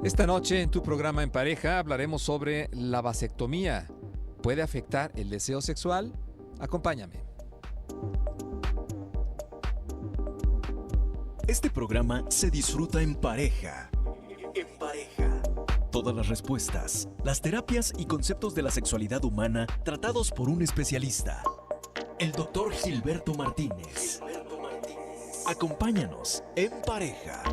Esta noche en tu programa En Pareja hablaremos sobre la vasectomía. ¿Puede afectar el deseo sexual? Acompáñame. Este programa se disfruta en pareja. En pareja. Todas las respuestas, las terapias y conceptos de la sexualidad humana tratados por un especialista. El doctor Gilberto Martínez. Acompáñanos en pareja.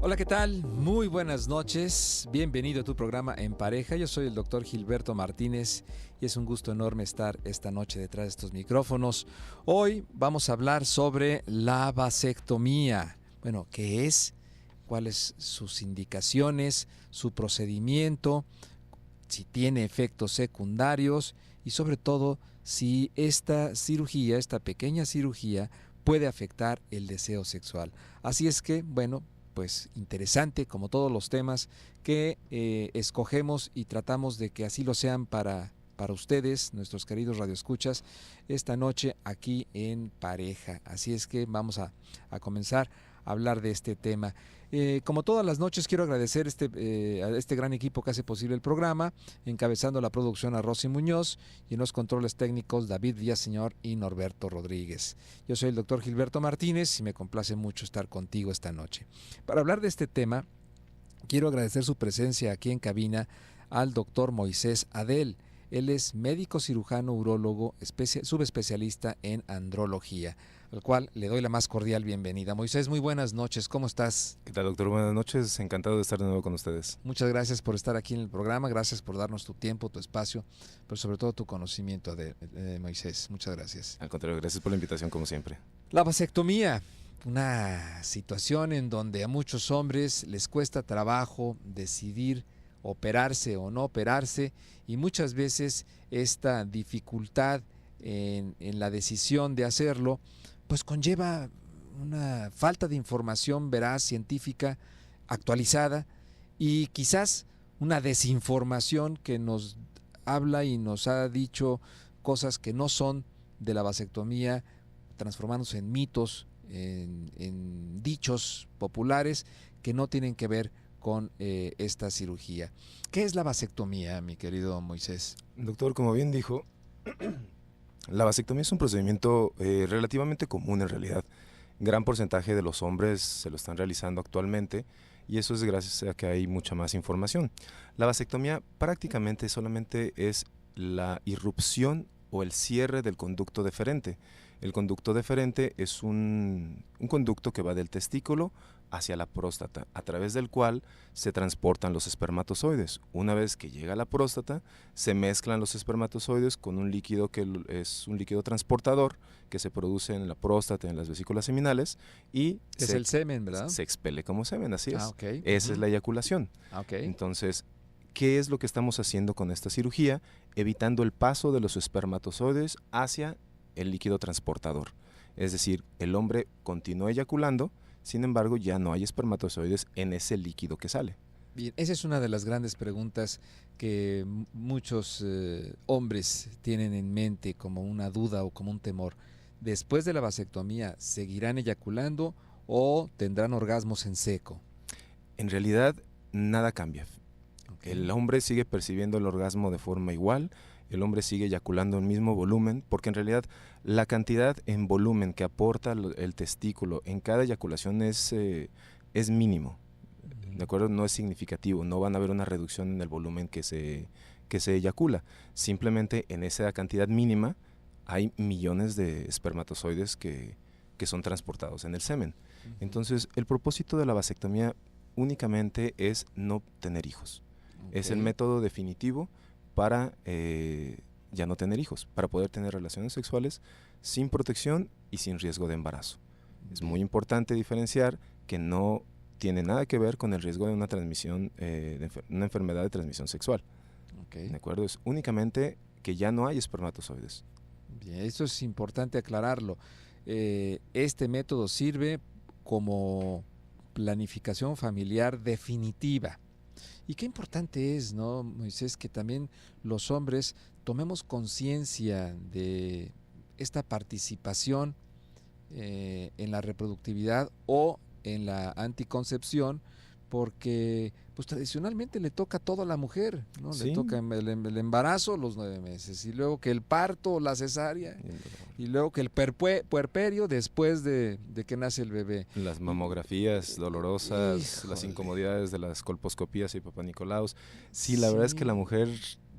Hola, ¿qué tal? Muy buenas noches. Bienvenido a tu programa En Pareja. Yo soy el doctor Gilberto Martínez y es un gusto enorme estar esta noche detrás de estos micrófonos. Hoy vamos a hablar sobre la vasectomía. Bueno, ¿qué es? ¿Cuáles sus indicaciones? ¿Su procedimiento? Si tiene efectos secundarios y sobre todo si esta cirugía, esta pequeña cirugía, puede afectar el deseo sexual. Así es que, bueno, pues interesante como todos los temas que escogemos y tratamos de que así lo sean para ustedes, nuestros queridos radioescuchas, esta noche aquí en Pareja. Así es que vamos a comenzar a hablar de este tema. Como todas las noches quiero agradecer a este gran equipo que hace posible el programa, encabezando la producción a Rosy Muñoz y en los controles técnicos David Villaseñor y Norberto Rodríguez. Yo soy el doctor Gilberto Martínez y me complace mucho estar contigo esta noche. Para hablar de este tema, quiero agradecer su presencia aquí en cabina al doctor Moisés Adel. Él es médico cirujano urólogo, subespecialista en andrología, al cual le doy la más cordial bienvenida. Moisés, muy buenas noches, ¿cómo estás? ¿Qué tal, doctor? Buenas noches, encantado de estar de nuevo con ustedes. Muchas gracias por estar aquí en el programa, gracias por darnos tu tiempo, tu espacio, pero sobre todo tu conocimiento de Moisés. Muchas gracias. Al contrario, gracias por la invitación como siempre. La vasectomía, una situación en donde a muchos hombres les cuesta trabajo decidir operarse o no operarse, y muchas veces esta dificultad en la decisión de hacerlo pues conlleva una falta de información veraz, científica, actualizada, y quizás una desinformación que nos habla y nos ha dicho cosas que no son de la vasectomía, transformándose en mitos, en dichos populares que no tienen que ver con esta cirugía. ¿Qué es la vasectomía, mi querido Moisés? Doctor, como bien dijo, la vasectomía es un procedimiento relativamente común en realidad. Gran porcentaje de los hombres se lo están realizando actualmente y eso es gracias a que hay mucha más información. La vasectomía prácticamente solamente es la irrupción o el cierre del conducto deferente. El conducto deferente es un conducto que va del testículo hacia la próstata, a través del cual se transportan los espermatozoides. Una vez que llega a la próstata, se mezclan los espermatozoides con un líquido que es un líquido transportador que se produce en la próstata, en las vesículas seminales, y es el semen, ¿verdad? Se expele como semen, así es. Okay. Esa es la eyaculación. Okay. Entonces, ¿qué es lo que estamos haciendo con esta cirugía? Evitando el paso de los espermatozoides hacia el líquido transportador. Es decir, el hombre continúa eyaculando, sin embargo ya no hay espermatozoides en ese líquido que sale. Bien, esa es una de las grandes preguntas que muchos hombres tienen en mente como una duda o como un temor. Después de la vasectomía, ¿seguirán eyaculando o tendrán orgasmos en seco? En realidad, nada cambia. Okay. El hombre sigue percibiendo el orgasmo de forma igual, el hombre sigue eyaculando el mismo volumen, porque en realidad la cantidad en volumen que aporta el testículo en cada eyaculación es mínimo, ¿de acuerdo? No es significativo, no van a haber una reducción en el volumen que se eyacula, simplemente en esa cantidad mínima hay millones de espermatozoides que son transportados en el semen. Entonces, el propósito de la vasectomía únicamente es no tener hijos. Okay. Es el método definitivo para ya no tener hijos, para poder tener relaciones sexuales sin protección y sin riesgo de embarazo. Es muy importante diferenciar que no tiene nada que ver con el riesgo de una transmisión, una enfermedad de transmisión sexual. Okay. ¿De acuerdo? Es únicamente que ya no hay espermatozoides. Bien, esto es importante aclararlo. Este método sirve como planificación familiar definitiva. Y qué importante es, ¿no, Moisés, que también los hombres tomemos conciencia de esta participación en la reproductividad o en la anticoncepción, porque pues tradicionalmente le toca todo a la mujer, ¿no? Le Sí, toca el embarazo los 9 meses, y luego que el parto o la cesárea, y luego que el puerperio después de que nace el bebé. las mamografías dolorosas, las Híjole. incomodidades de las colposcopías y Papá Nicoláus. Sí, la verdad es que la Sí, mujer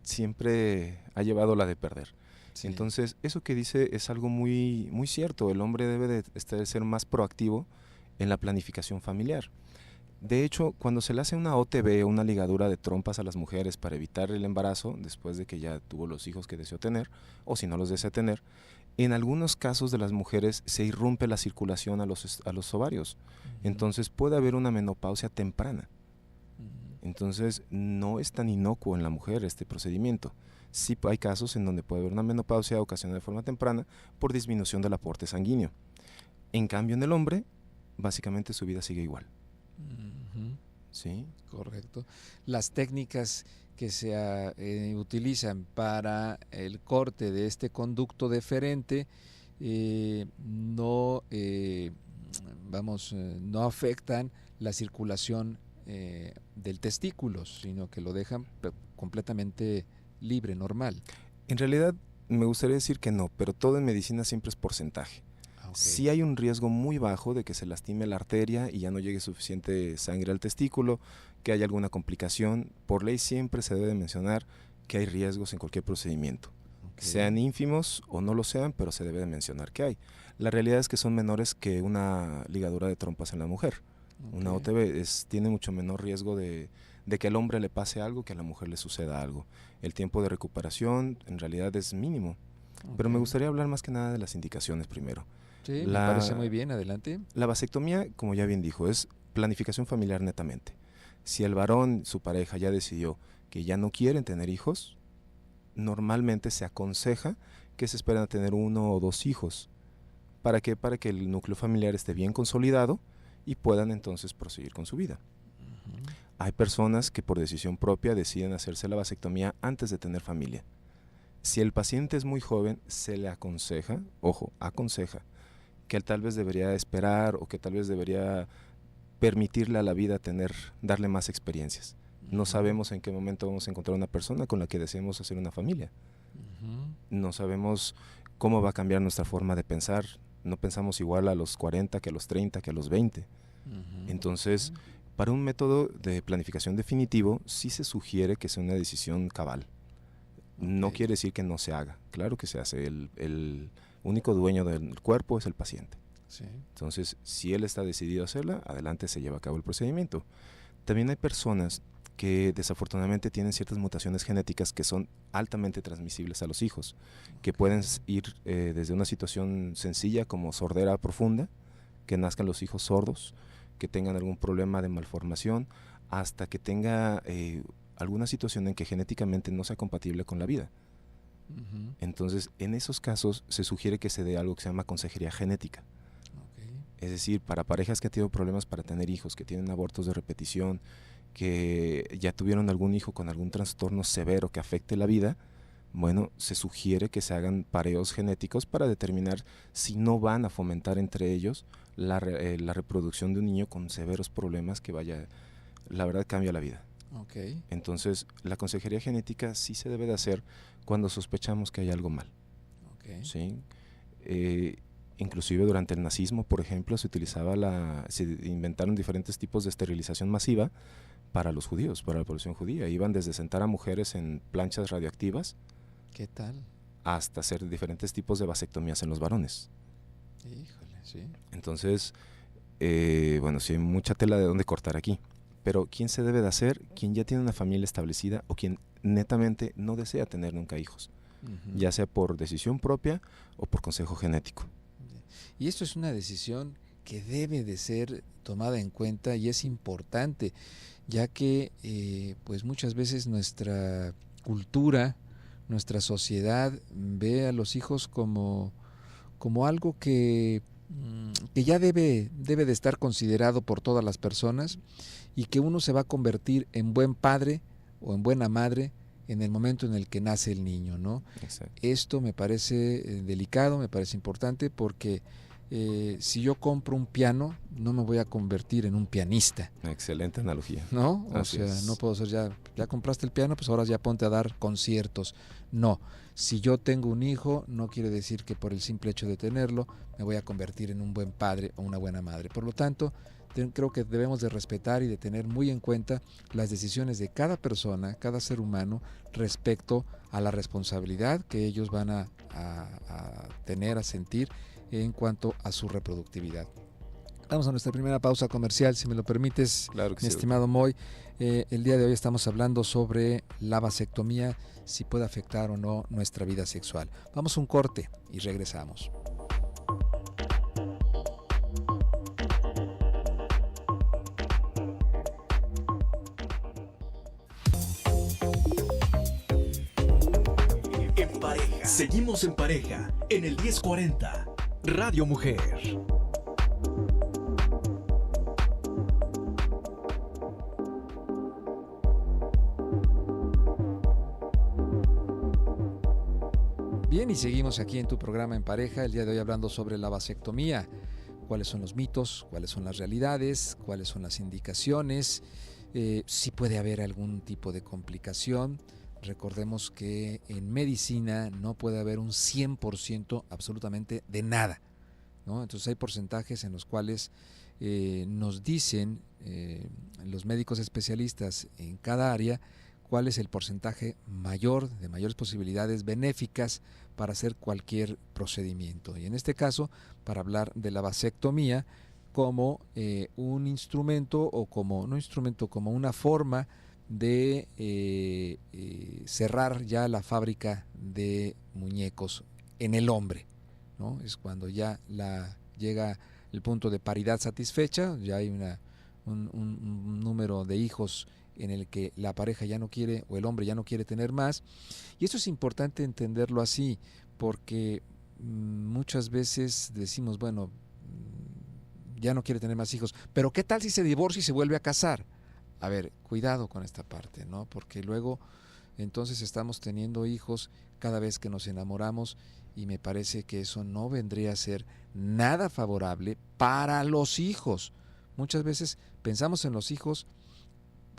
siempre ha llevado la de perder. sí. Entonces, eso que dice es algo muy, muy cierto. El hombre debe de ser más proactivo en la planificación familiar. De hecho, cuando se le hace una OTB, una ligadura de trompas a las mujeres para evitar el embarazo, después de que ya tuvo los hijos que deseó tener, o si no los desea tener, en algunos casos de las mujeres se irrumpe la circulación a los ovarios. Ujú, Entonces puede haber una menopausia temprana. ujú. Entonces no es tan inocuo en la mujer este procedimiento. Sí hay casos en donde puede haber una menopausia ocasionada de forma temprana por disminución del aporte sanguíneo. En cambio, en el hombre, básicamente su vida sigue igual. Ujú, ¿Sí? correcto. Las técnicas que se utilizan para el corte de este conducto deferente no, no afectan la circulación del testículo, sino que lo dejan completamente libre, normal. En realidad, me gustaría decir que no, pero todo en medicina siempre es porcentaje. Ah, ok. Sí hay un riesgo muy bajo de que se lastime la arteria y ya no llegue suficiente sangre al testículo, que haya alguna complicación. Por ley siempre se debe de mencionar que hay riesgos en cualquier procedimiento. Ok. Sean ínfimos o no lo sean, pero se debe de mencionar que hay. La realidad es que son menores que una ligadura de trompas en la mujer. Una Ok. OTB tiene mucho menor riesgo de que al hombre le pase algo que a la mujer le suceda algo. El tiempo de recuperación en realidad es mínimo. Pero me Ok. gustaría hablar más que nada de las indicaciones primero. Sí, me parece muy La, bien, adelante. la vasectomía, como ya bien dijo, es planificación familiar netamente. Si el varón, su pareja, ya decidió que ya no quieren tener hijos, normalmente se aconseja que se esperen a tener 1 o 2 hijos. ¿Para qué? Para que el núcleo familiar esté bien consolidado y puedan entonces proseguir con su vida. Ujú. Hay personas que por decisión propia deciden hacerse la vasectomía antes de tener familia. Si el paciente es muy joven, se le aconseja, ojo, aconseja, que tal vez debería esperar o que tal vez debería permitirle a la vida darle más experiencias. No Ujú. sabemos en qué momento vamos a encontrar una persona con la que deseemos hacer una familia. Ujú. No sabemos cómo va a cambiar nuestra forma de pensar. No pensamos igual a los 40 que a los 30 que a los 20. Ujú. Entonces, para un método de planificación definitivo, sí se sugiere que sea una decisión cabal. No Ok. quiere decir que no se haga. Claro que se hace. El único dueño del cuerpo es el paciente. Sí. Entonces, si él está decidido a hacerla, adelante se lleva a cabo el procedimiento. También hay personas que desafortunadamente tienen ciertas mutaciones genéticas que son altamente transmisibles a los hijos, que pueden ir desde una situación sencilla como sordera profunda, que nazcan los hijos sordos, que tengan algún problema de malformación, hasta que tenga alguna situación en que genéticamente no sea compatible con la vida. Ujú. Entonces, en esos casos se sugiere que se dé algo que se llama consejería genética. Ok. Es decir, para parejas que han tenido problemas para tener hijos, que tienen abortos de repetición, que ya tuvieron algún hijo con algún trastorno severo que afecte la vida, bueno, se sugiere que se hagan pareos genéticos para determinar si no van a fomentar entre ellos la reproducción de un niño con severos problemas que la verdad cambia la vida. Ok. Entonces, la consejería genética sí se debe de hacer cuando sospechamos que hay algo mal. Ok. ¿Sí? Inclusive durante el nazismo, por ejemplo, se inventaron diferentes tipos de esterilización masiva para los judíos, para la población judía. Iban desde sentar a mujeres en planchas radioactivas ¿Qué tal? hasta hacer diferentes tipos de vasectomías en los varones. Híjole, sí. Entonces, bueno, sí hay mucha tela de dónde cortar aquí. Pero ¿quién se debe de hacer? Quien ya tiene una familia establecida o quien netamente no desea tener nunca hijos, Ujú. ya sea por decisión propia o por consejo genético. Y esto es una decisión que debe de ser tomada en cuenta y es importante, ya que pues muchas veces nuestra cultura, nuestra sociedad ve a los hijos como algo que ya debe de estar considerado por todas las personas y que uno se va a convertir en buen padre o en buena madre en el momento en el que nace el niño, ¿no? Exacto. Esto me parece delicado, me parece importante porque si yo compro un piano, no me voy a convertir en un pianista. Excelente analogía. ¿No? O Así sea, es. no puedo ser ya compraste el piano, pues ahora ya ponte a dar conciertos. No, si yo tengo un hijo, no quiere decir que por el simple hecho de tenerlo me voy a convertir en un buen padre o una buena madre. Por lo tanto, creo que debemos de respetar y de tener muy en cuenta las decisiones de cada persona, cada ser humano, respecto a la responsabilidad que ellos van a tener, a sentir en cuanto a su reproductividad. Vamos a nuestra primera pausa comercial, si me lo permites, Claro que mi sí, estimado Moy. El día de hoy estamos hablando sobre la vasectomía, si puede afectar o no nuestra vida sexual. Vamos a un corte y regresamos. En pareja. Seguimos en pareja en el 1040 Radio Mujer. Bien, y seguimos aquí en tu programa En Pareja, el día de hoy hablando sobre la vasectomía. ¿Cuáles son los mitos? ¿Cuáles son las realidades? ¿Cuáles son las indicaciones? Si puede haber algún tipo de complicación. Recordemos que en medicina no puede haber un 100% absolutamente de nada, ¿no? Entonces hay porcentajes en los cuales nos dicen los médicos especialistas en cada área cuál es el porcentaje mayor, de mayores posibilidades benéficas para hacer cualquier procedimiento. Y en este caso, para hablar de la vasectomía como un instrumento o como, no instrumento, como una forma de cerrar ya la fábrica de muñecos en el hombre, ¿no? Es cuando ya llega el punto de paridad satisfecha, ya hay un número de hijos en el que la pareja ya no quiere o el hombre ya no quiere tener más. Y eso es importante entenderlo así, porque muchas veces decimos, bueno, ya no quiere tener más hijos, pero ¿qué tal si se divorcia y se vuelve a casar? A ver, cuidado con esta parte, ¿no? Porque luego entonces estamos teniendo hijos cada vez que nos enamoramos y me parece que eso no vendría a ser nada favorable para los hijos. Muchas veces pensamos en los hijos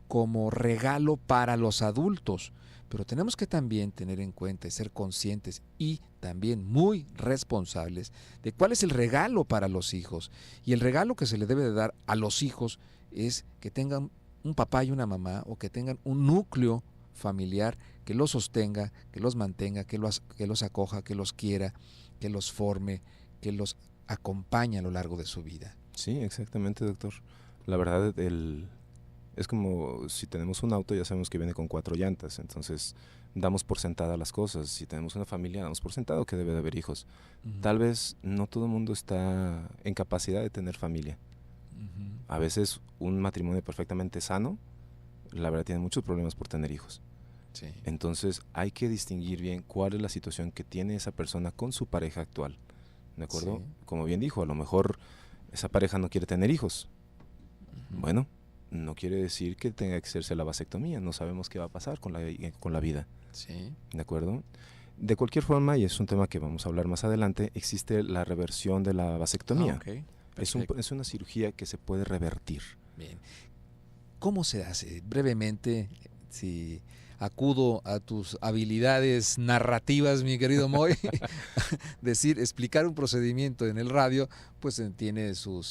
como regalo para los adultos, pero tenemos que también tener en cuenta y ser conscientes y también muy responsables de cuál es el regalo para los hijos. Y el regalo que se le debe de dar a los hijos es que tengan un papá y una mamá, o que tengan un núcleo familiar que los sostenga, que los mantenga, que los acoja, que los quiera, que los forme, que los acompañe a lo largo de su vida. Sí, exactamente, doctor. La verdad, es como si tenemos un auto, ya sabemos que viene con 4 llantas, entonces damos por sentada las cosas. Si tenemos una familia, damos por sentado que debe de haber hijos. Tal vez no todo el mundo está en capacidad de tener familia. A veces un matrimonio perfectamente sano, la verdad, tiene muchos problemas por tener hijos. Sí. Entonces hay que distinguir bien cuál es la situación que tiene esa persona con su pareja actual, ¿de acuerdo? Sí. Como bien dijo, a lo mejor esa pareja no quiere tener hijos. Bueno, no quiere decir que tenga que hacerse la vasectomía, no sabemos qué va a pasar con la vida, Sí. ¿de acuerdo? De cualquier forma, y es un tema que vamos a hablar más adelante, existe la reversión de la vasectomía. Okay. Es una cirugía que se puede revertir. Bien. ¿Cómo se hace? Brevemente, si acudo a tus habilidades narrativas, mi querido Moy, explicar un procedimiento en el radio, pues tiene su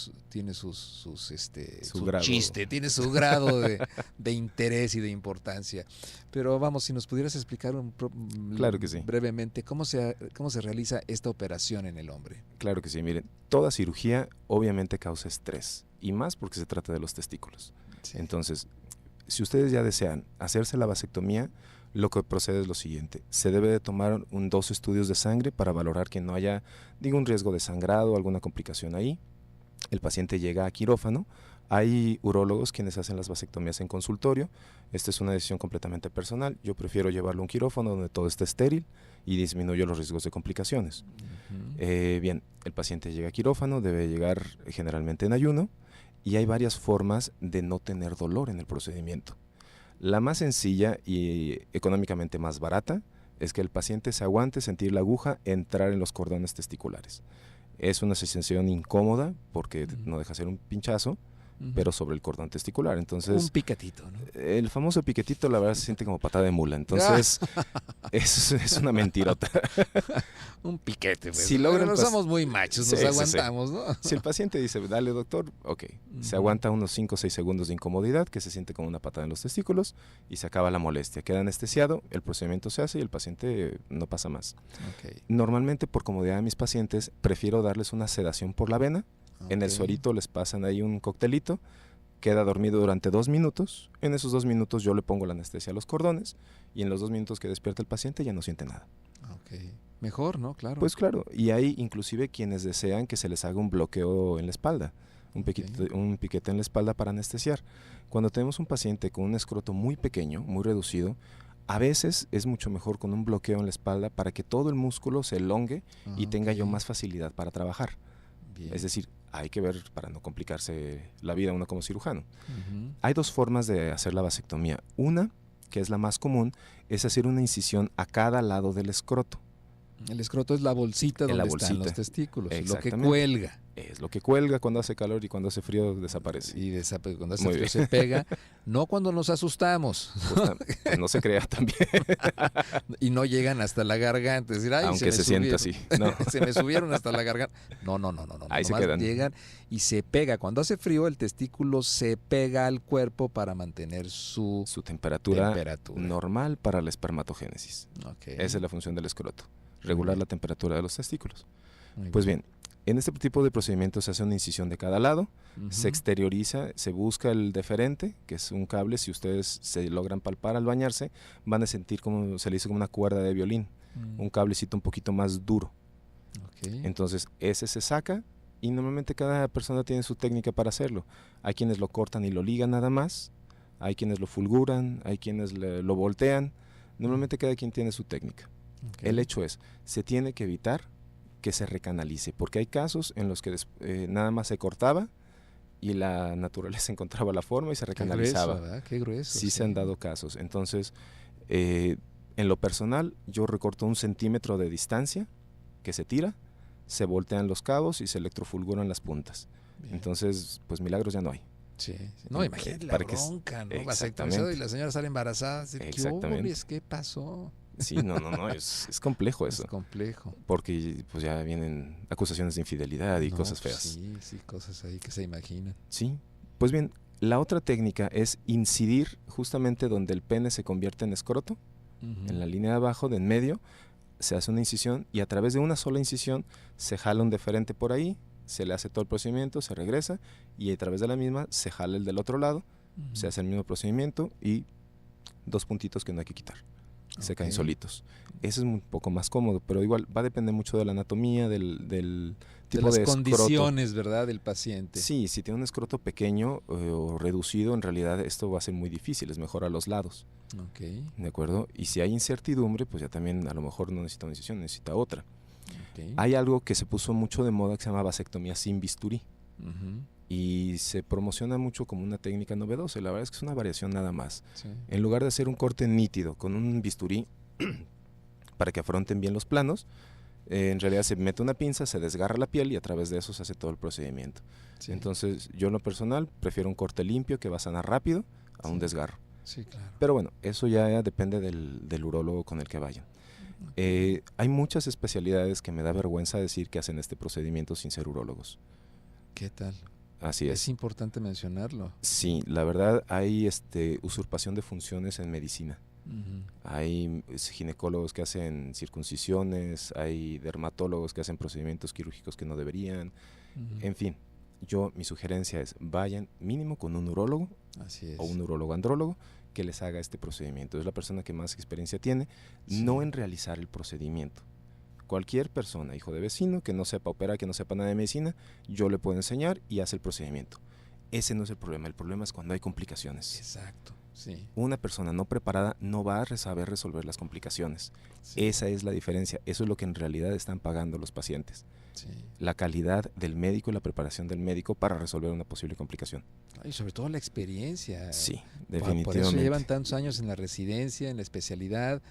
grado. chiste, tiene su grado de interés y de importancia. Pero vamos, si nos pudieras explicar Claro que sí. brevemente cómo se realiza esta operación en el hombre. Claro que sí, miren, toda cirugía obviamente causa estrés, y más porque se trata de los testículos. Sí. Entonces, si ustedes ya desean hacerse la vasectomía, lo que procede es lo siguiente: se debe de tomar 2 estudios de sangre para valorar que no haya ningún riesgo de sangrado o alguna complicación ahí. el paciente llega a quirófano. Hay urólogos quienes hacen las vasectomías en consultorio. Esta es una decisión completamente personal. Yo prefiero llevarlo a un quirófano donde todo esté estéril y disminuyo los riesgos de complicaciones. Bien, el paciente llega a quirófano, debe llegar generalmente en ayuno y hay varias formas de no tener dolor en el procedimiento. La más sencilla y económicamente más barata es que el paciente se aguante sentir la aguja entrar en los cordones testiculares. Es una sensación incómoda porque no deja de ser un pinchazo, pero sobre el cordón testicular. Entonces, un piquetito, ¿no? El famoso piquetito, la verdad, se siente como patada de mula. Entonces, es una mentirota. Un piquete, pues. Si logran Pero somos muy machos, nos aguantamos, ¿no? Si el paciente dice, dale doctor, ok. Se aguanta unos 5 o 6 segundos de incomodidad, que se siente como una patada en los testículos, y se acaba la molestia. Queda anestesiado, el procedimiento se hace y el paciente no pasa más. Okay. Normalmente, por comodidad de mis pacientes, prefiero darles una sedación por la vena. En el suerito les pasan ahí un coctelito, queda dormido durante 2 minutos. En esos 2 minutos yo le pongo la anestesia a los cordones y en los 2 minutos que despierta el paciente ya no siente nada. Okay. Mejor, ¿no? Claro. Pues claro, y hay inclusive quienes desean que se les haga un bloqueo en la espalda, un piquete en la espalda para anestesiar. Cuando tenemos un paciente con un escroto muy pequeño, muy reducido, a veces es mucho mejor con un bloqueo en la espalda para que todo el músculo se elongue y tenga yo más facilidad para trabajar. Bien. Es decir, hay que ver para no complicarse la vida uno como cirujano. Hay 2 formas de hacer la vasectomía. Una, que es la más común, es hacer una incisión a cada lado del escroto. El escroto es la bolsita donde están los testículos, lo que cuelga. Es lo que cuelga cuando hace calor y cuando hace frío desaparece. Y cuando hace frío se pega, no cuando nos asustamos. Pues no se crea también. Y no llegan hasta la garganta. Es decir, ay, aunque se sienta así. No. Se me subieron hasta la garganta. No. Ahí se quedan. Llegan y se pega. Cuando hace frío, el testículo se pega al cuerpo para mantener su temperatura normal para la espermatogénesis. Okay. Esa es la función del escroto. Regular la temperatura de los testículos. Pues bien, en este tipo de procedimientos se hace una incisión de cada lado, se exterioriza, se busca el deferente, que es un cable. Si ustedes se logran palpar al bañarse, van a sentir como se le dice como una cuerda de violín, un cablecito un poquito más duro. Entonces ese se saca y normalmente cada persona tiene su técnica para hacerlo. Hay quienes lo cortan y lo ligan nada más, hay quienes lo fulguran, hay quienes lo voltean. Normalmente cada quien tiene su técnica. El hecho es, se tiene que evitar que se recanalice, porque hay casos en los que nada más se cortaba y la naturaleza encontraba la forma y se recanalizaba. Qué grueso, ¿verdad? Qué grueso. Sí, se han dado casos. Entonces, en lo personal, yo recorto 1 centímetro de distancia que se tira, se voltean los cabos y se electrofulguran las puntas. Bien. Entonces, pues milagros ya no hay. Sí. No, imagínate la bronca, ¿no? Vasectomizado y la señora sale embarazada. ¿Qué pasó? Sí, no, es complejo eso. Es complejo. Porque pues ya vienen acusaciones de infidelidad y cosas feas. Sí, cosas ahí que se imaginan. Sí, pues bien, la otra técnica es incidir justamente donde el pene se convierte en escroto, en la línea de abajo, de en medio, se hace una incisión y a través de una sola incisión se jala un deferente por ahí, se le hace todo el procedimiento, se regresa y a través de la misma se jala el del otro lado, se hace el mismo procedimiento y 2 puntitos que no hay que quitar. Se caen solitos. Eso es un poco más cómodo, pero igual va a depender mucho de la anatomía, del tipo de escroto. Condiciones, ¿verdad?, del paciente. Sí, si tiene un escroto pequeño o reducido, en realidad esto va a ser muy difícil, es mejor a los lados. ¿De acuerdo? Y si hay incertidumbre, pues ya también a lo mejor no necesita una incisión, necesita otra. Hay algo que se puso mucho de moda que se llama vasectomía sin bisturí. Y se promociona mucho como una técnica novedosa. Y la verdad es que es una variación nada más. En lugar de hacer un corte nítido con un bisturí para que afronten bien los planos, en realidad se mete una pinza, se desgarra la piel y a través de eso se hace todo el procedimiento. Entonces yo en lo personal prefiero un corte limpio que va a sanar rápido a un desgarro. Claro. Pero bueno, eso ya depende del urólogo con el que vayan. Hay muchas especialidades que me da vergüenza decir que hacen este procedimiento sin ser urólogos. ¿Qué tal? Así es. Es importante mencionarlo. Sí, la verdad hay usurpación de funciones en medicina. Hay ginecólogos que hacen circuncisiones, hay dermatólogos que hacen procedimientos quirúrgicos que no deberían. En fin, mi sugerencia es vayan mínimo con un urólogo o un urólogo andrólogo que les haga este procedimiento. Es la persona que más experiencia tiene, no en realizar el procedimiento. Cualquier persona, hijo de vecino, que no sepa operar, que no sepa nada de medicina, yo le puedo enseñar y hace el procedimiento. Ese no es el problema es cuando hay complicaciones. Exacto, sí. Una persona no preparada no va a saber resolver las complicaciones. Sí. Esa es la diferencia, eso es lo que en realidad están pagando los pacientes. Sí. La calidad del médico y la preparación del médico para resolver una posible complicación. Y sobre todo la experiencia. Sí, Por definitivamente. eso llevan tantos años en la residencia, en la especialidad,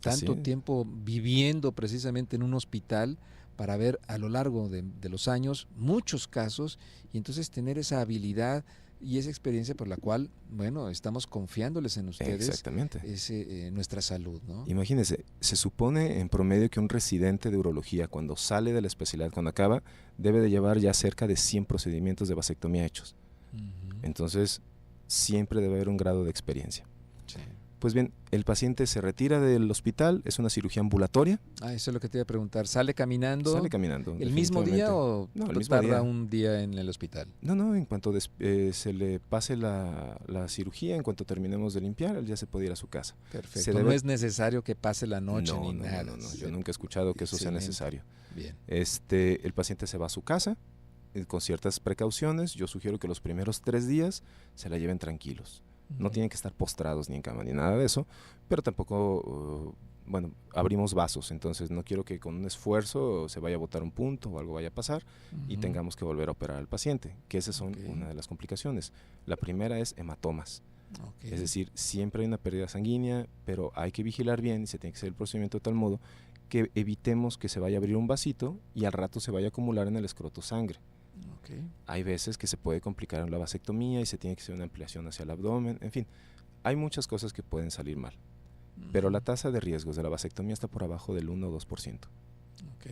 tanto Sí. tiempo viviendo precisamente en un hospital para ver a lo largo de los años muchos casos y entonces tener esa habilidad y esa experiencia por la cual, bueno, estamos confiándoles en ustedes Exactamente. nuestra salud, ¿no? Imagínense, se supone en promedio que un residente de urología cuando sale de la especialidad, cuando acaba, debe de llevar ya cerca de 100 procedimientos de vasectomía hechos. Ujú. Entonces, siempre debe haber un grado de experiencia. Sí. Pues bien, el paciente se retira del hospital, es una cirugía ambulatoria, Eso es lo que te iba a preguntar. ¿Sale caminando sale caminando. el mismo día definitivamente. o No, el mismo tarda día. un día en el hospital? No, en cuanto se le pase la cirugía, en cuanto terminemos de limpiar, él ya se puede ir a su casa. Perfecto. Se No debe- es necesario que pase la noche no, ni no, nada. no, yo nunca he escuchado que eso sea Excelente. necesario. Bien. El paciente se va a su casa con ciertas precauciones. Yo sugiero que los primeros 3 días se la lleven tranquilos. No tienen que estar postrados ni en cama ni nada de eso, pero tampoco, abrimos vasos, entonces no quiero que con un esfuerzo se vaya a botar un punto o algo vaya a pasar y Ujú. tengamos que volver a operar al paciente, que esas son Ok. una de las complicaciones. La primera es hematomas, Ok. es decir, siempre hay una pérdida sanguínea, pero hay que vigilar bien y se tiene que hacer el procedimiento de tal modo que evitemos que se vaya a abrir un vasito y al rato se vaya a acumular en el escroto sangre. Ok. Hay veces que se puede complicar en la vasectomía y se tiene que hacer una ampliación hacia el abdomen, en fin, hay muchas cosas que pueden salir mal, pero la Ujú. tasa de riesgos de la vasectomía está por abajo del 1 o 2%, Ok.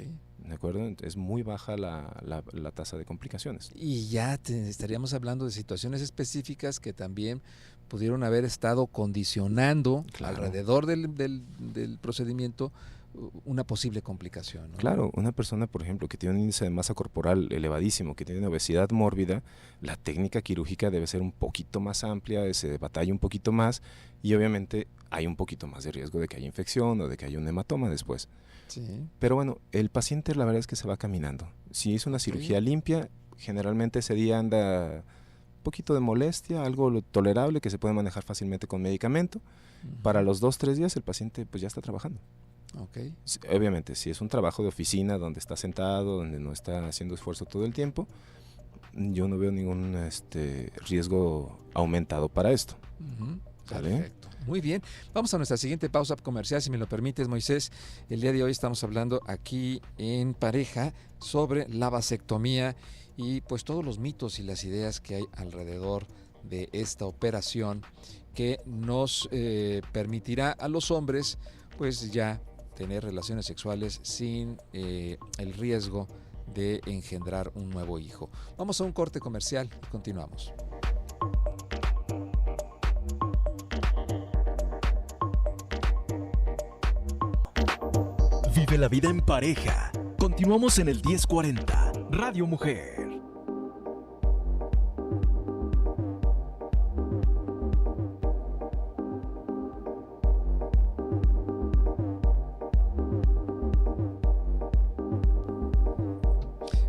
¿de acuerdo? Es muy baja la tasa de complicaciones. Y ya estaríamos hablando de situaciones específicas que también pudieron haber estado condicionando Claro. alrededor del procedimiento una posible complicación, ¿no? Claro, una persona, por ejemplo, que tiene un índice de masa corporal elevadísimo, que tiene una obesidad mórbida, la técnica quirúrgica debe ser un poquito más amplia, se batalla un poquito más y obviamente hay un poquito más de riesgo de que haya infección o de que haya un hematoma después. Sí. Pero bueno, el paciente la verdad es que se va caminando. Si es una cirugía limpia, generalmente ese día anda un poquito de molestia, algo tolerable que se puede manejar fácilmente con medicamento. Para Ujú. los 2-3 días el paciente pues ya está trabajando. Ok. Obviamente, si es un trabajo de oficina donde está sentado, donde no está haciendo esfuerzo todo el tiempo, yo no veo ningún riesgo aumentado para esto. Ujú. ¿Sale? Perfecto. Muy bien. Vamos a nuestra siguiente pausa comercial, si me lo permites, Moisés. El día de hoy estamos hablando aquí en Pareja sobre la vasectomía y pues todos los mitos y las ideas que hay alrededor de esta operación que nos permitirá a los hombres pues ya tener relaciones sexuales sin el riesgo de engendrar un nuevo hijo. Vamos a un corte comercial y continuamos. Vive la vida en pareja. Continuamos en el 1040, Radio Mujer.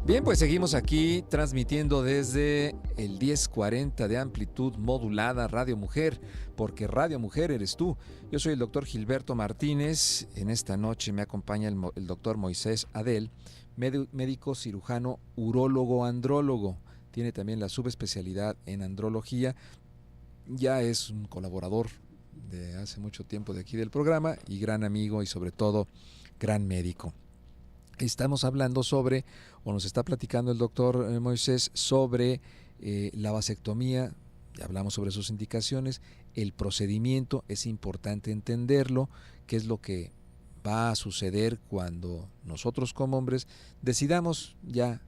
Bien, pues seguimos aquí transmitiendo desde el 1040 de amplitud modulada Radio Mujer, porque Radio Mujer eres tú. Yo soy el doctor Gilberto Martínez. En esta noche me acompaña el doctor Moisés Adel, médico cirujano, urólogo, andrólogo. Tiene también la subespecialidad en andrología. Ya es un colaborador de hace mucho tiempo de aquí del programa y gran amigo y sobre todo gran médico. Estamos hablando sobre, o nos está platicando el doctor Moisés sobre la vasectomía, ya hablamos sobre sus indicaciones, el procedimiento, es importante entenderlo, qué es lo que va a suceder cuando nosotros como hombres decidamos ya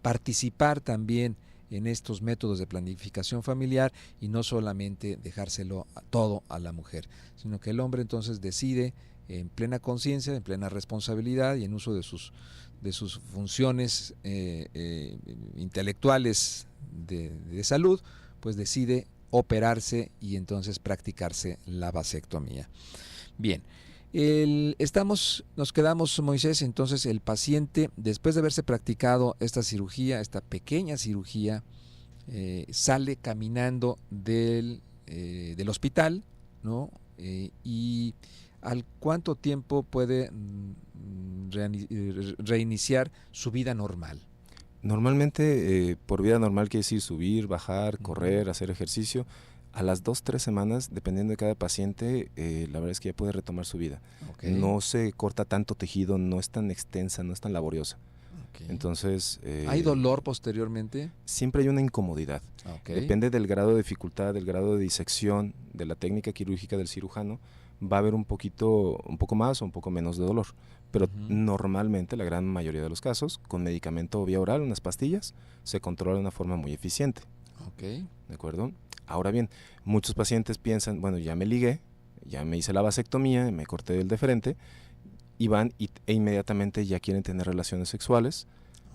participar también en estos métodos de planificación familiar y no solamente dejárselo todo a la mujer, sino que el hombre entonces decide en plena conciencia, en plena responsabilidad y en uso de sus funciones intelectuales de salud, pues decide operarse y entonces practicarse la vasectomía. Bien, Nos quedamos, Moisés, entonces el paciente, después de haberse practicado esta cirugía, esta pequeña cirugía, sale caminando del hospital, ¿no? Y ¿al cuánto tiempo puede reiniciar su vida normal? Normalmente, por vida normal quiere decir subir, bajar, correr, hacer ejercicio. A las 2-3 semanas, dependiendo de cada paciente, la verdad es que ya puede retomar su vida. Okay. No se corta tanto tejido, no es tan extensa, no es tan laboriosa. Okay. Entonces, ¿hay dolor posteriormente? Siempre hay una incomodidad. Okay. Depende del grado de dificultad, del grado de disección, de la técnica quirúrgica del cirujano. Va a haber un poco más o un poco menos de dolor. Pero normalmente, la gran mayoría de los casos, con medicamento vía oral, unas pastillas, se controla de una forma muy eficiente. Okay. ¿De acuerdo? Ahora bien, muchos pacientes piensan, bueno, ya me ligué, ya me hice la vasectomía, me corté el deferente, y van e inmediatamente ya quieren tener relaciones sexuales.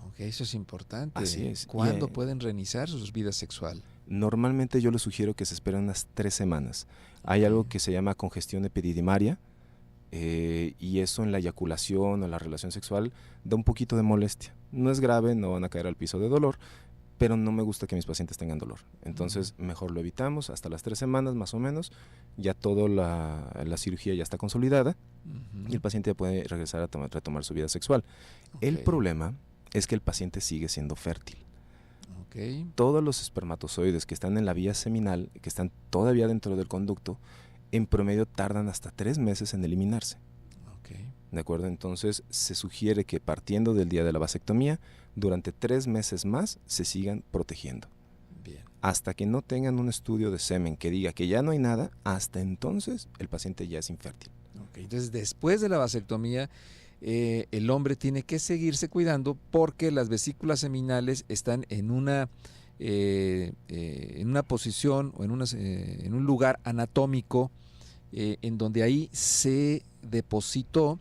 Ok, eso es importante. Así es. ¿Cuándo pueden reiniciar su vida sexual? Normalmente yo les sugiero que se esperen unas 3 semanas. Hay algo que se llama congestión epididimaria, y eso en la eyaculación o la relación sexual da un poquito de molestia. No es grave, no van a caer al piso de dolor, pero no me gusta que mis pacientes tengan dolor. Entonces, mejor lo evitamos hasta las 3 semanas más o menos. Ya toda la cirugía ya está consolidada y el paciente ya puede regresar a retomar su vida sexual. Okay. El problema es que el paciente sigue siendo fértil. Okay. Todos los espermatozoides que están en la vía seminal, que están todavía dentro del conducto, en promedio tardan hasta 3 meses en eliminarse. Okay. ¿De acuerdo? Entonces, se sugiere que partiendo del día de la vasectomía, durante 3 meses más se sigan protegiendo. Bien. Hasta que no tengan un estudio de semen que diga que ya no hay nada, hasta entonces el paciente ya es infértil. Okay. Entonces, después de la vasectomía, el hombre tiene que seguirse cuidando porque las vesículas seminales están en una posición o en un lugar anatómico en donde ahí se depositó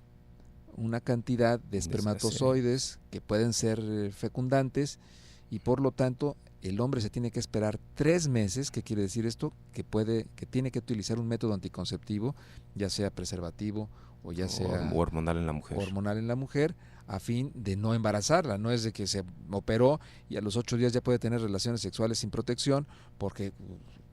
una cantidad de espermatozoides que pueden ser fecundantes, y por lo tanto el hombre se tiene que esperar 3 meses. ¿Qué quiere decir esto? Que tiene que utilizar un método anticonceptivo, ya sea preservativo o ya sea hormonal en la mujer, a fin de no embarazarla. No es de que se operó y a los 8 días ya puede tener relaciones sexuales sin protección, porque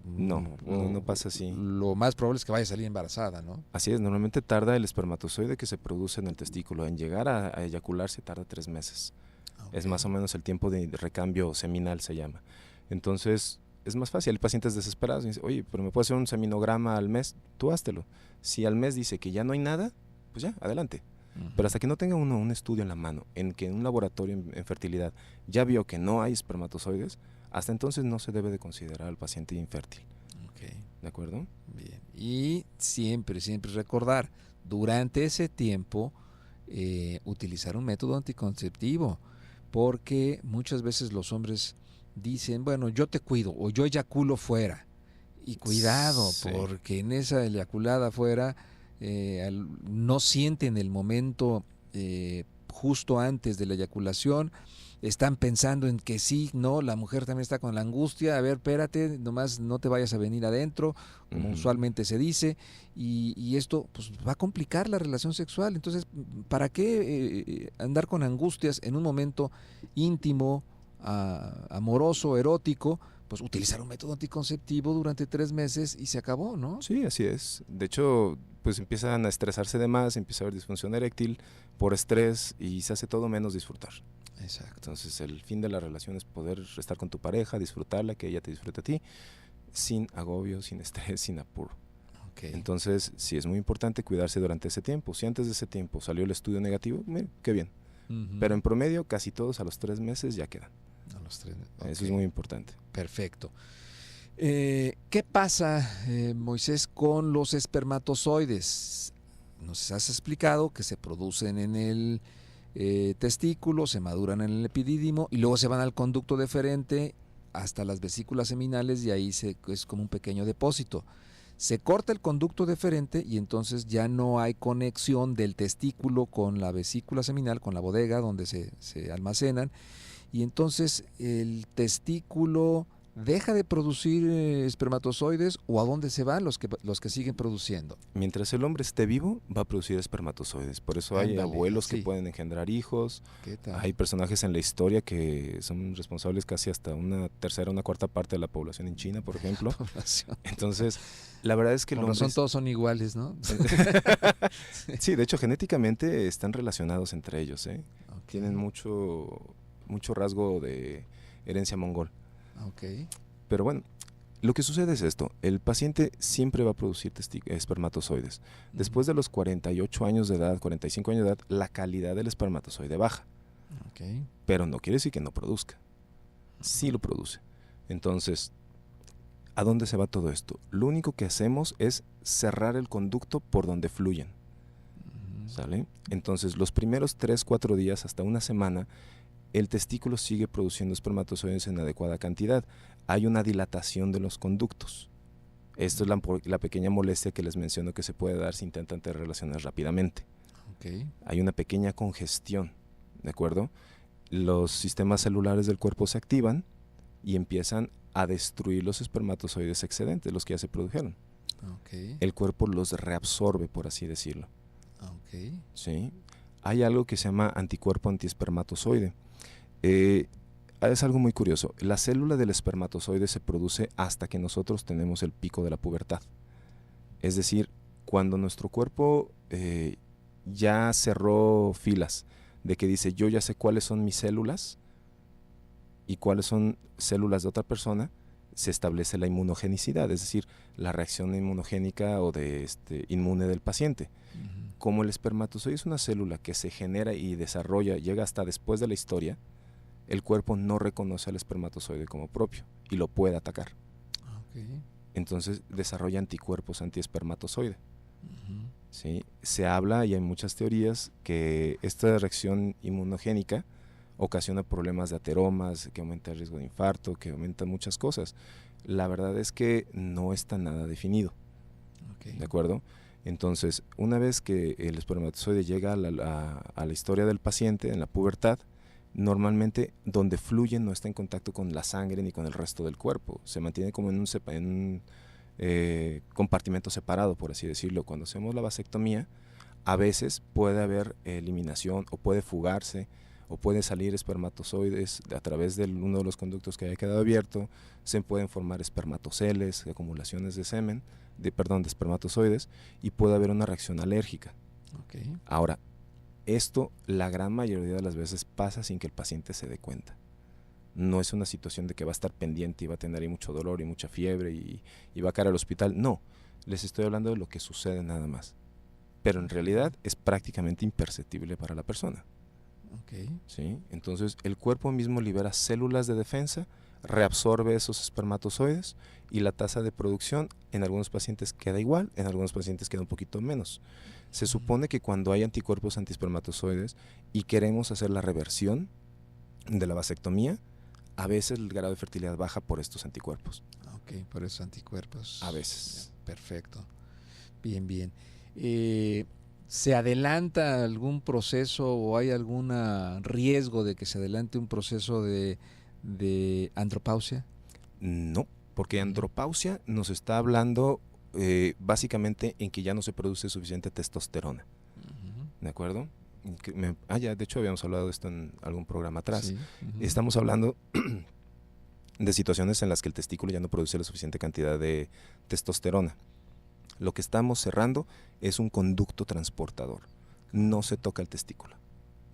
no pasa así. Lo más probable es que vaya a salir embarazada, ¿no? Así es, normalmente tarda el espermatozoide que se produce en el testículo en llegar a eyacularse, tarda 3 meses. Okay. Es más o menos el tiempo de recambio seminal, se llama. Entonces, es más fácil. El paciente es desesperado y dice, oye, pero ¿me puedo hacer un seminograma al mes? Tú háztelo. Si al mes dice que ya no hay nada, pues ya, adelante. Pero hasta que no tenga uno un estudio en la mano, en que un laboratorio en fertilidad ya vio que no hay espermatozoides, hasta entonces no se debe de considerar al paciente infértil. Okay. ¿De acuerdo? Bien. Y siempre recordar, durante ese tiempo, utilizar un método anticonceptivo, porque muchas veces los hombres dicen, bueno, yo te cuido o yo eyaculo fuera. Y cuidado, sí, porque en esa eyaculada fuera no sienten el momento justo antes de la eyaculación, están pensando en que sí, no, la mujer también está con la angustia, a ver, espérate, nomás no te vayas a venir adentro, como usualmente se dice, y esto pues va a complicar la relación sexual. Entonces, ¿para qué andar con angustias en un momento íntimo, amoroso, erótico? Pues utilizar un método anticonceptivo durante 3 meses y se acabó, ¿no? Sí, así es. De hecho, pues empiezan a estresarse de más, empieza a haber disfunción eréctil por estrés y se hace todo menos disfrutar. Exacto. Entonces, el fin de la relación es poder estar con tu pareja, disfrutarla, que ella te disfrute a ti, sin agobio, sin estrés, sin apuro. Okay. Entonces, sí es muy importante cuidarse durante ese tiempo. Si antes de ese tiempo salió el estudio negativo, mire, qué bien. Pero en promedio, casi todos a los 3 meses ya quedan. A los 3 meses. Okay. Eso es muy importante. Perfecto. ¿Qué pasa, Moisés, con los espermatozoides? Nos has explicado que se producen en el testículo, se maduran en el epidídimo y luego se van al conducto deferente hasta las vesículas seminales, y ahí es como un pequeño depósito. Se corta el conducto deferente y entonces ya no hay conexión del testículo con la vesícula seminal, con la bodega donde se almacenan, y entonces el testículo deja de producir espermatozoides, o a dónde se van los que siguen produciendo. Mientras el hombre esté vivo, va a producir espermatozoides. Por eso hay Ándale, abuelos que sí. pueden engendrar hijos. ¿Qué tal? Hay personajes en la historia que son responsables casi hasta una tercera, una cuarta parte de la población en China, por ejemplo. Población. Entonces, la verdad es que el Con hombre... razón todos son iguales, ¿no? Sí, de hecho, genéticamente están relacionados entre ellos, ¿eh? Ok, Tienen mucho rasgo de herencia mongol. ok. Pero bueno, lo que sucede es esto. El paciente siempre va a producir espermatozoides. Después de los 48 años de edad, 45 años de edad, la calidad del espermatozoide baja. Ok. Pero no quiere decir que no produzca. Sí lo produce. Entonces, ¿a dónde se va todo esto? Lo único que hacemos es cerrar el conducto por donde fluyen. ¿Sale? Entonces, los primeros 3, 4 días, hasta una semana, el testículo sigue produciendo espermatozoides en adecuada cantidad. Hay una dilatación de los conductos. Esto es la pequeña molestia que les menciono que se puede dar si intentan tener relaciones rápidamente. Ok. Hay una pequeña congestión, ¿de acuerdo? Los sistemas celulares del cuerpo se activan y empiezan a destruir los espermatozoides excedentes, los que ya se produjeron. Ok. El cuerpo los reabsorbe, por así decirlo. Ok. ¿Sí? Hay algo que se llama anticuerpo antiespermatozoide. Es algo muy curioso. La célula del espermatozoide se produce hasta que nosotros tenemos el pico de la pubertad. Es decir, cuando nuestro cuerpo ya cerró filas de que dice, yo ya sé cuáles son mis células y cuáles son células de otra persona, se establece la inmunogenicidad, es decir, la reacción inmunogénica o inmune del paciente. Como el espermatozoide es una célula que se genera y desarrolla, llega hasta después de la historia, el cuerpo no reconoce al espermatozoide como propio y lo puede atacar. Ok. Entonces desarrolla anticuerpos antiespermatozoide. ¿Sí? Se habla, y hay muchas teorías, que esta reacción inmunogénica ocasiona problemas de ateromas, que aumenta el riesgo de infarto, que aumenta muchas cosas. La verdad es que no está nada definido. Ok. ¿De acuerdo? Entonces, una vez que el espermatozoide llega a la historia del paciente en la pubertad, normalmente donde fluye no está en contacto con la sangre ni con el resto del cuerpo. Se mantiene como en un compartimento separado, por así decirlo. Cuando hacemos la vasectomía, a veces puede haber eliminación o puede fugarse o puede salir espermatozoides a través de uno de los conductos que haya quedado abierto. Se pueden formar espermatoceles, acumulaciones de semen, de espermatozoides, y puede haber una reacción alérgica. Ok. Ahora, esto la gran mayoría de las veces pasa sin que el paciente se dé cuenta. No es una situación de que va a estar pendiente y va a tener ahí mucho dolor y mucha fiebre y va a caer al hospital. No, les estoy hablando de lo que sucede nada más. Pero en realidad es prácticamente imperceptible para la persona. Ok. ¿Sí? Entonces el cuerpo mismo libera células de defensa, reabsorbe esos espermatozoides y la tasa de producción en algunos pacientes queda igual, en algunos pacientes queda un poquito menos. Se supone que cuando hay anticuerpos antiespermatozoides y queremos hacer la reversión de la vasectomía, a veces el grado de fertilidad baja por estos anticuerpos. Ok, por esos anticuerpos. A veces. Perfecto. Bien, bien. ¿Se adelanta algún proceso o hay algún riesgo de que se adelante un proceso de andropausia? No, porque andropausia nos está hablando básicamente en que ya no se produce suficiente testosterona. ¿De acuerdo? Ya, de hecho habíamos hablado de esto en algún programa atrás. Sí. Estamos hablando de situaciones en las que el testículo ya no produce la suficiente cantidad de testosterona. Lo que estamos cerrando es un conducto transportador. No se toca el testículo.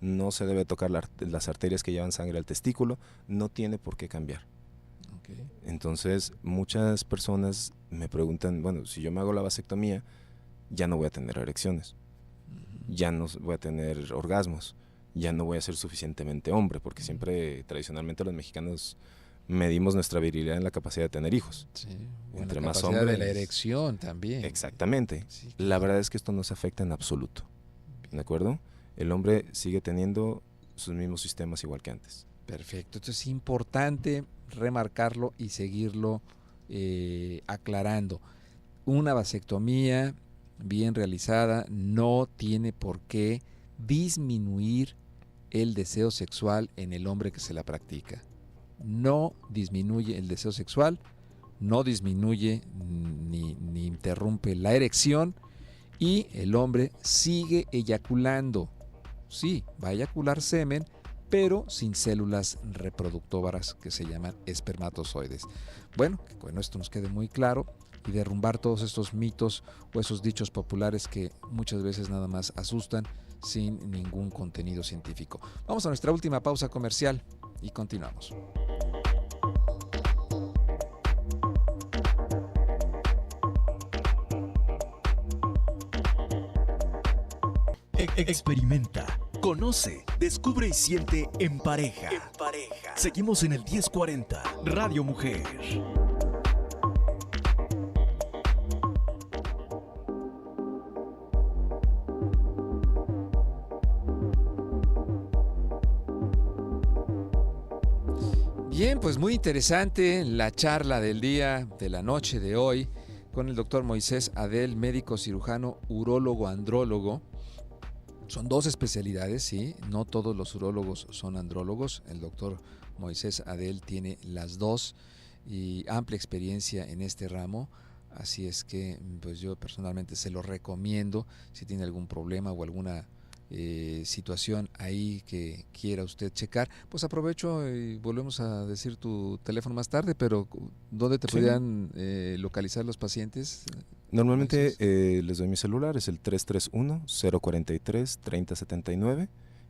No se debe tocar las arterias que llevan sangre al testículo. No tiene por qué cambiar. Okay. Entonces, muchas personas me preguntan, bueno, si yo me hago la vasectomía, ya no voy a tener erecciones. Ya no voy a tener orgasmos, ya no voy a ser suficientemente hombre, porque siempre, tradicionalmente, los mexicanos medimos nuestra virilidad en la capacidad de tener hijos. Sí, Entre la más capacidad hombres, de la erección también. Exactamente. Sí, claro. La verdad es que esto no se afecta en absoluto. ¿De acuerdo? El hombre sigue teniendo sus mismos sistemas igual que antes. Perfecto. Entonces es importante remarcarlo y seguirlo aclarando. Una vasectomía bien realizada no tiene por qué disminuir el deseo sexual en el hombre que se la practica. no disminuye el deseo sexual, no disminuye ni interrumpe la erección y el hombre sigue eyaculando. Sí, va a eyacular semen, pero sin células reproductoras que se llaman espermatozoides. Bueno, que con esto nos quede muy claro y derrumbar todos estos mitos o esos dichos populares que muchas veces nada más asustan sin ningún contenido científico. Vamos a nuestra última pausa comercial y continuamos. Experimenta, conoce, descubre y siente en pareja. Seguimos en el 1040 Radio Mujer. Bien, pues muy interesante la charla del día, de la noche de hoy, con el doctor Moisés Adel, médico cirujano, urólogo, andrólogo. Son dos especialidades, sí, no todos los urólogos son andrólogos. El doctor Moisés Adel tiene las dos y amplia experiencia en este ramo. Así es que pues yo personalmente se lo recomiendo si tiene algún problema o alguna situación ahí que quiera usted checar. Pues aprovecho y volvemos a decir tu teléfono más tarde, pero ¿dónde te podrían localizar los pacientes? Normalmente les doy mi celular, es el 331-043-3079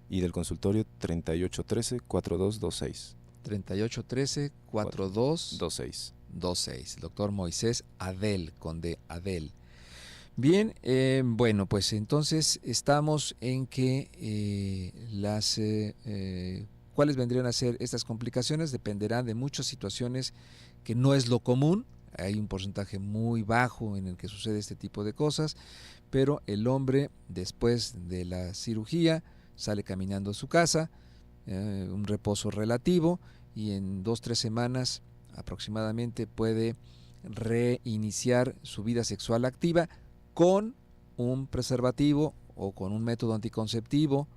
y del consultorio 3813-4226. 3813-4226. Doctor Moisés Adel, con D, Adel. Bien, bueno, pues entonces estamos en que cuáles vendrían a ser estas complicaciones dependerán de muchas situaciones que no es lo común. Hay un porcentaje muy bajo en el que sucede este tipo de cosas, pero el hombre después de la cirugía sale caminando a su casa, un reposo relativo, y en 2-3 semanas aproximadamente puede reiniciar su vida sexual activa con un preservativo o con un método anticonceptivo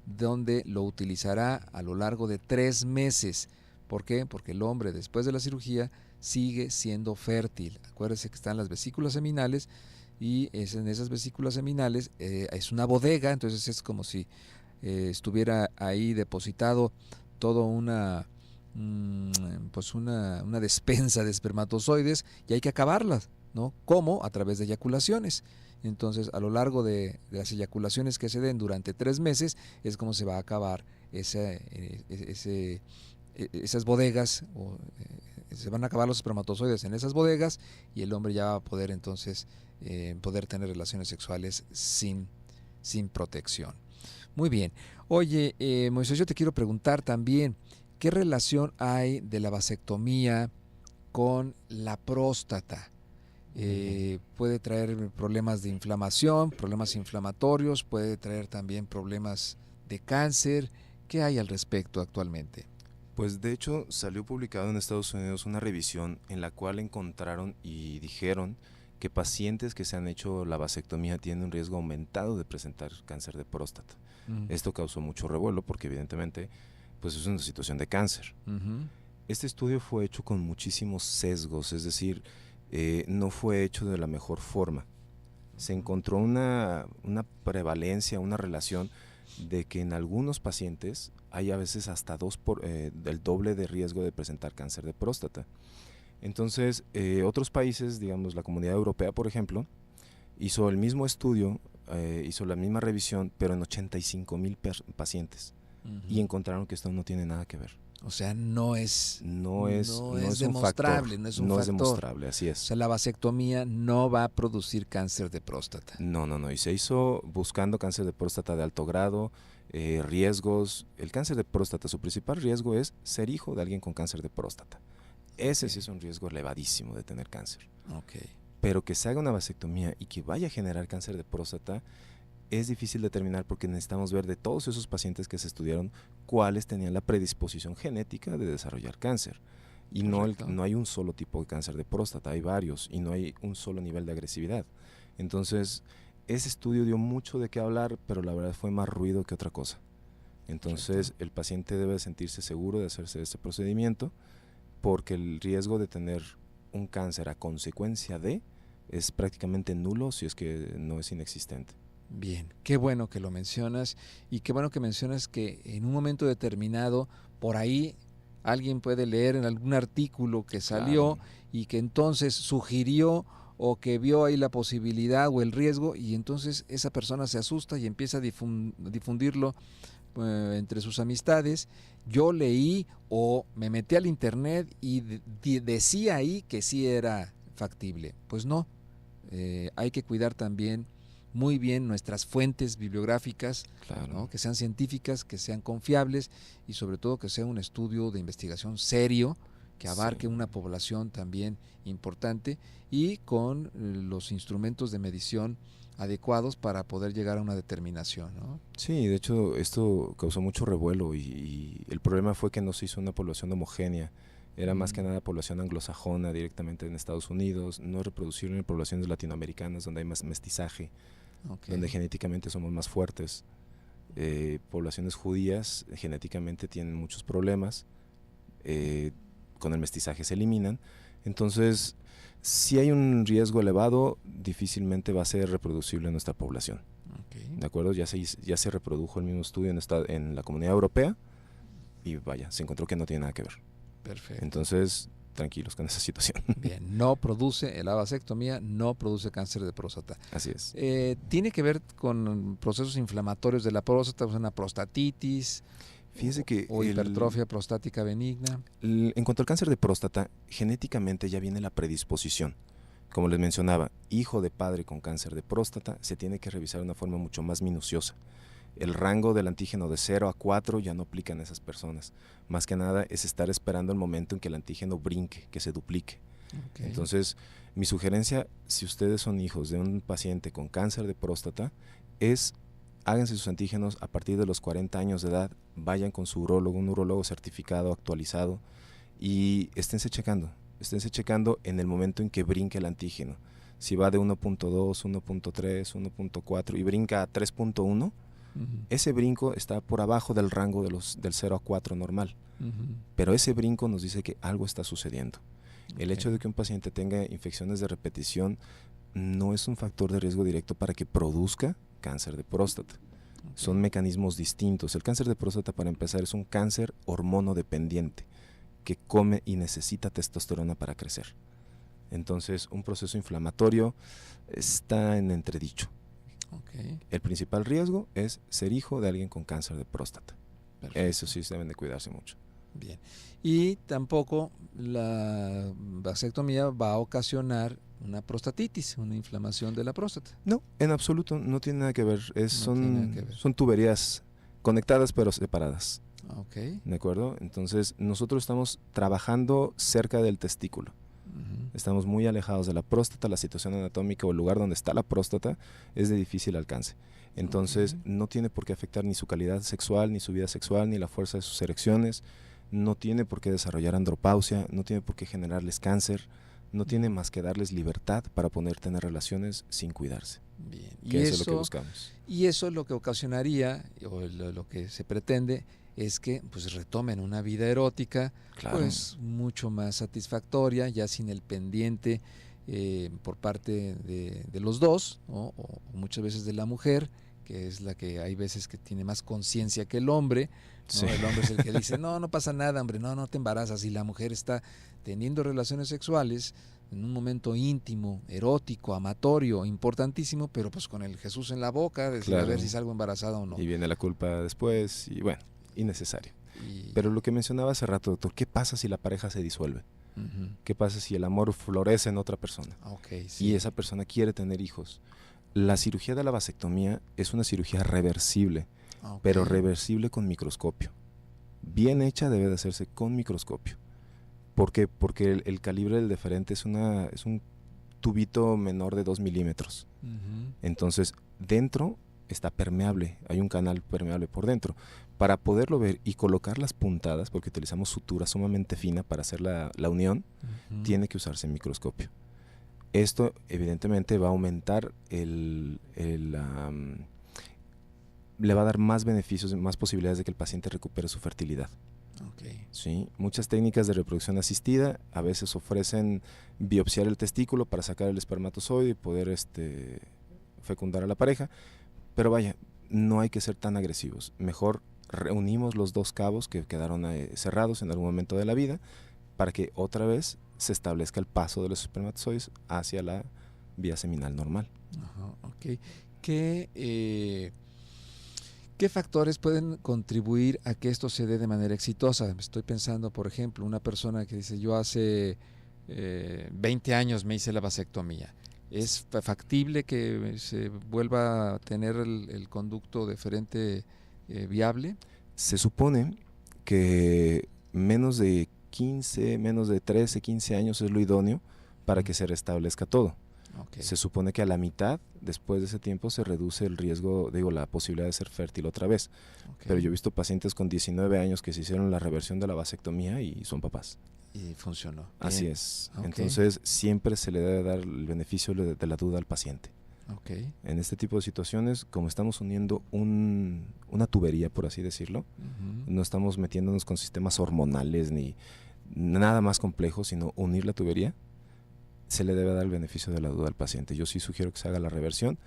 donde lo utilizará a lo largo de 3 meses. ¿Por qué? Porque el hombre después de la cirugía sigue siendo fértil. Acuérdense que están las vesículas seminales y en esas vesículas seminales es una bodega, entonces es como si estuviera ahí depositado todo una despensa de espermatozoides y hay que acabarlas, ¿no? ¿Cómo? A través de eyaculaciones. Entonces, a lo largo de las eyaculaciones que se den durante 3 meses es como se va a acabar esas bodegas, se van a acabar los espermatozoides en esas bodegas y el hombre ya va a poder entonces poder tener relaciones sexuales sin protección. Muy bien. Oye, Moisés, yo te quiero preguntar también, ¿qué relación hay de la vasectomía con la próstata? Puede traer problemas de inflamación, problemas inflamatorios, puede traer también problemas de cáncer. ¿Qué hay al respecto actualmente? Pues de hecho salió publicado en Estados Unidos una revisión en la cual encontraron y dijeron que pacientes que se han hecho la vasectomía tienen un riesgo aumentado de presentar cáncer de próstata. Esto causó mucho revuelo porque evidentemente pues es una situación de cáncer. Este estudio fue hecho con muchísimos sesgos, es decir, no fue hecho de la mejor forma. Se encontró una prevalencia, una relación de que en algunos pacientes hay a veces hasta el doble de riesgo de presentar cáncer de próstata. Entonces, otros países, digamos la Comunidad Europea, por ejemplo, hizo el mismo estudio, hizo la misma revisión, pero en 85,000 pacientes y encontraron que esto no tiene nada que ver. O sea, no es demostrable, no es un no factor. es demostrable, así es. O sea, la vasectomía no va a producir cáncer de próstata. No, y se hizo buscando cáncer de próstata de alto grado, riesgos. El cáncer de próstata, su principal riesgo es ser hijo de alguien con cáncer de próstata. Ese sí es un riesgo elevadísimo de tener cáncer. Pero que se haga una vasectomía y que vaya a generar cáncer de próstata es difícil determinar porque necesitamos ver de todos esos pacientes que se estudiaron cuáles tenían la predisposición genética de desarrollar cáncer. Y no hay un solo tipo de cáncer de próstata, hay varios y no hay un solo nivel de agresividad. Entonces, ese estudio dio mucho de qué hablar, pero la verdad fue más ruido que otra cosa. Entonces, Cierto. el paciente debe sentirse seguro de hacerse este procedimiento porque el riesgo de tener un cáncer a consecuencia de es prácticamente nulo si es que no es inexistente. Bien, qué bueno que lo mencionas y qué bueno que mencionas que en un momento determinado por ahí alguien puede leer en algún artículo que Claro, salió y que entonces sugirió o que vio ahí la posibilidad o el riesgo y entonces esa persona se asusta y empieza a difundirlo entre sus amistades. Yo leí o me metí al internet y decía ahí que sí era factible. Pues no, hay que cuidar también muy bien nuestras fuentes bibliográficas, claro. ¿no? Que sean científicas, que sean confiables y sobre todo que sea un estudio de investigación serio que Sí. abarque una población también importante y con los instrumentos de medición adecuados para poder llegar a una determinación, ¿no? Sí, de hecho esto causó mucho revuelo y el problema fue que no se hizo una población homogénea. Era más que nada población anglosajona directamente en Estados Unidos, no es reproducible en poblaciones latinoamericanas donde hay más mestizaje, Okay. donde genéticamente somos más fuertes. Poblaciones judías genéticamente tienen muchos problemas, eh, con el mestizaje se eliminan. Entonces, si hay un riesgo elevado, difícilmente va a ser reproducible en nuestra población. Okay. ¿De acuerdo? Ya se reprodujo el mismo estudio en la Comunidad Europea y vaya, se encontró que no tiene nada que ver. Perfecto. Entonces, tranquilos con esa situación. Bien, no produce, la vasectomía no produce cáncer de próstata. Así es. ¿Tiene que ver con procesos inflamatorios de la próstata, una prostatitis Fíjese que o hipertrofia prostática benigna? en cuanto al cáncer de próstata, genéticamente ya viene la predisposición. Como les mencionaba, hijo de padre con cáncer de próstata se tiene que revisar de una forma mucho más minuciosa. El rango del antígeno de 0 a 4 ya no aplica en esas personas. Más que nada es estar esperando el momento en que el antígeno brinque, que se duplique. Okay. Entonces, mi sugerencia, si ustedes son hijos de un paciente con cáncer de próstata, es háganse sus antígenos a partir de los 40 años de edad, vayan con su urólogo, un urólogo certificado, actualizado, y esténse checando en el momento en que brinque el antígeno. Si va de 1.2, 1.3, 1.4 y brinca a 3.1, ese brinco está por abajo del rango del 0 a 4 normal, pero ese brinco nos dice que algo está sucediendo. El hecho de que un paciente tenga infecciones de repetición no es un factor de riesgo directo para que produzca cáncer de próstata. Son mecanismos distintos. El cáncer de próstata, para empezar, es un cáncer hormonodependiente que come y necesita testosterona para crecer. Entonces, un proceso inflamatorio está en entredicho. Okay. El principal riesgo es ser hijo de alguien con cáncer de próstata. Perfecto. Eso sí deben de cuidarse mucho. Bien. Y tampoco la vasectomía va a ocasionar una prostatitis, una inflamación de la próstata. No, en absoluto, no tiene nada que ver. Tiene Son tuberías conectadas pero separadas. Ok. ¿De acuerdo? Entonces, nosotros estamos trabajando cerca del testículo. Estamos muy alejados de la próstata, la situación anatómica o el lugar donde está la próstata es de difícil alcance. Entonces, no tiene por qué afectar ni su calidad sexual, ni su vida sexual, ni la fuerza de sus erecciones. No tiene por qué desarrollar andropausia, no tiene por qué generarles cáncer, no tiene más que darles libertad para poder tener relaciones sin cuidarse. Bien. Que eso es lo que buscamos. Y eso es lo que ocasionaría, o lo que se pretende, es que pues retomen una vida erótica, Claro. pues mucho más satisfactoria, ya sin el pendiente por parte de los dos, ¿no? o muchas veces de la mujer, que es la que hay veces que tiene más conciencia que el hombre, ¿no? Sí. El hombre es el que dice, no pasa nada, hombre, no te embarazas, y la mujer está teniendo relaciones sexuales en un momento íntimo, erótico, amatorio, importantísimo, pero pues con el Jesús en la boca, decir a ver si salgo embarazada o no. Y viene la culpa después y bueno, innecesario. Y... Pero lo que mencionaba hace rato, doctor, ¿qué pasa si la pareja se disuelve? ¿Qué pasa si el amor florece en otra persona? Okay, sí. Y esa persona quiere tener hijos. La cirugía de la vasectomía es una cirugía reversible, pero reversible con microscopio. Bien hecha debe de hacerse con microscopio. ¿Por qué? Porque el calibre del deferente es un tubito menor de 2 milímetros. Entonces, dentro está permeable, hay un canal permeable por dentro. Para poderlo ver y colocar las puntadas, porque utilizamos sutura sumamente fina para hacer la unión, tiene que usarse microscopio. Esto evidentemente va a aumentar le va a dar más beneficios, más posibilidades de que el paciente recupere su fertilidad. Okay. ¿Sí? Muchas técnicas de reproducción asistida a veces ofrecen biopsiar el testículo para sacar el espermatozoide y poder fecundar a la pareja, pero vaya, no hay que ser tan agresivos. Mejor reunimos los dos cabos que quedaron cerrados en algún momento de la vida para que otra vez se establezca el paso de los espermatozoides hacia la vía seminal normal. Ajá, ok. ¿Qué factores pueden contribuir a que esto se dé de manera exitosa? Estoy pensando, por ejemplo, una persona que dice, yo hace 20 años me hice la vasectomía. ¿Es factible que se vuelva a tener el conducto deferente viable? Se supone que menos de 13, 15 años es lo idóneo para que se restablezca todo. Okay. Se supone que a la mitad, después de ese tiempo, se reduce el riesgo, la posibilidad de ser fértil otra vez. Okay. Pero yo he visto pacientes con 19 años que se hicieron la reversión de la vasectomía y son papás. Y funcionó. Así Bien. es. Okay. Entonces, siempre se le debe dar el beneficio de la duda al paciente. Okay. En este tipo de situaciones, como estamos uniendo una tubería, por así decirlo, no estamos metiéndonos con sistemas hormonales ni nada más complejo, sino unir la tubería, se le debe dar el beneficio de la duda al paciente. Yo sí sugiero que se haga la reversión,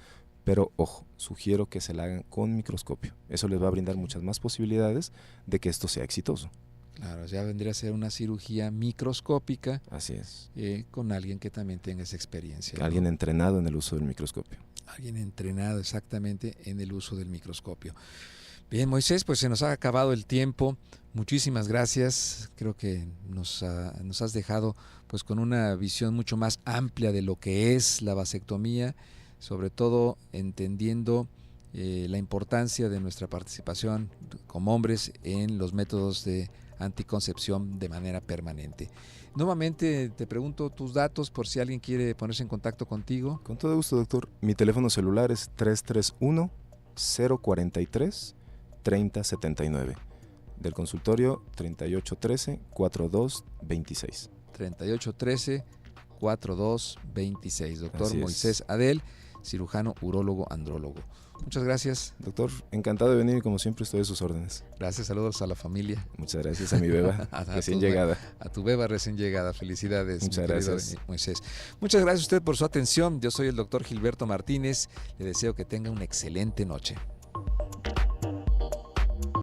pero ojo, sugiero que se la hagan con microscopio. Eso les va a brindar muchas más posibilidades de que esto sea exitoso. Claro, ya vendría a ser una cirugía microscópica. Así es. Con alguien que también tenga esa experiencia. Alguien ¿no? entrenado en el uso del microscopio. Alguien entrenado exactamente en el uso del microscopio. Bien, Moisés, pues se nos ha acabado el tiempo. Muchísimas gracias. Creo que nos has dejado pues con una visión mucho más amplia de lo que es la vasectomía, sobre todo entendiendo la importancia de nuestra participación como hombres en los métodos de anticoncepción de manera permanente. Nuevamente te pregunto tus datos por si alguien quiere ponerse en contacto contigo. Con todo gusto, doctor. Mi teléfono celular es 331-043-3079. Del consultorio 3813-4226. 3813-4226. Doctor Así es. Moisés Adel, cirujano, urólogo, andrólogo. Muchas gracias. Doctor, encantado de venir y como siempre estoy a sus órdenes. Gracias, saludos a la familia. Muchas gracias a mi beba recién llegada. A tu beba recién llegada. Felicidades. Muchas gracias. Moisés. Muchas gracias a usted por su atención. Yo soy el doctor Gilberto Martínez. Le deseo que tenga una excelente noche.